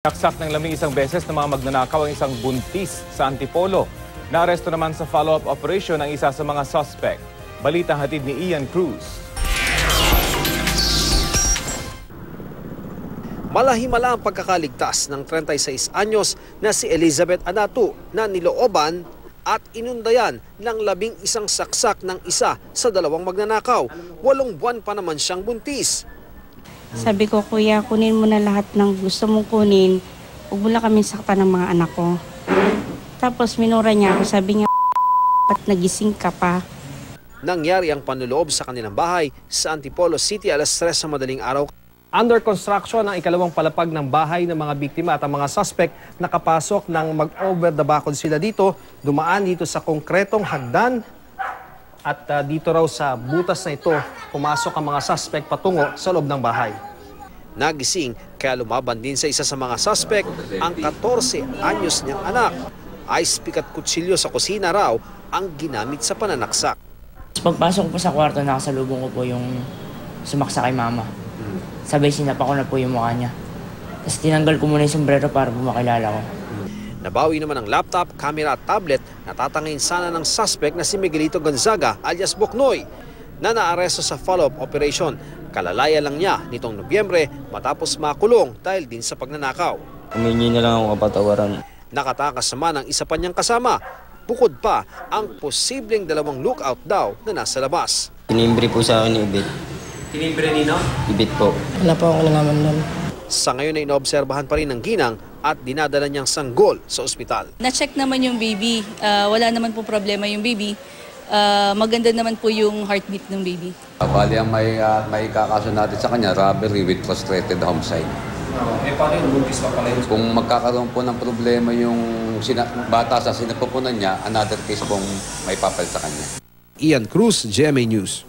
Naksak ng labing isang beses ng mga magnanakaw ang isang buntis sa Antipolo. Naaresto naman sa follow-up operation ang isa sa mga suspect. Balita hatid ni Ian Cruz. Malahimala ang pagkakaligtas ng 36 anyos na si Elizabeth Anatu na nilooban at inundayan ng 11 saksak ng isa sa dalawang magnanakaw. 8 buwan pa naman siyang buntis. Sabi ko, kuya, kunin mo na lahat ng gusto mong kunin. Huwag mo lang kami saktan ng mga anak ko. Tapos minura niya ako, sabi niya, ba't nagising ka pa? Nangyari ang panloloob sa kanilang bahay sa Antipolo City alas 3 sa madaling araw. Under construction ang ikalawang palapag ng bahay ng mga biktima at ang mga suspect nakapasok ng mag-over the bakod sila dito, dumaan dito sa konkretong hagdan at dito raw sa butas na ito, pumasok ang mga suspect patungo sa loob ng bahay. Nagising kaya lumaban din sa isa sa mga suspect ang 14 anyos niyang anak. Ice pick at kutsilyo sa kusina raw ang ginamit sa pananaksak. Pagpasok ko po sa kwarto, nakasalubong ko po yung sumaksa kay mama. Sabay sinapa ko na po yung mukha niya. Tapos tinanggal ko muna yung sombrero para po makilala ko. Nabawi naman ang laptop, camera at tablet na tatangin sana ng suspect na si Miguelito Gonzaga alias Boknoy na naaresto sa follow-up operation. Kalalaya lang niya nitong Nobyembre matapos makulong dahil din sa pagnanakaw. Humingi na lang ako kapatawaran. Nakatakas naman ang isa pa niyang kasama. Bukod pa ang posibleng 2 lookout daw na nasa labas. Tinimbre po sa akin ni Ibit. Tinimbre nino? Ibit po. Wala po akong nalaman doon. Sa ngayon ay inoobserbahan pa rin ng ginang at dinadala niyang sanggol sa ospital. Na-check naman yung baby. Wala naman po problema yung baby. Maganda naman po yung heartbeat ng baby. Bali ang may kakaso natin sa kanya, robbery with frustrated homicide. Paano yung buntis pa pala yun? Kung magkakaroon po ng problema yung bata sa sinapupunan niya, another case pong may papel sa kanya. Ian Cruz, GMA News.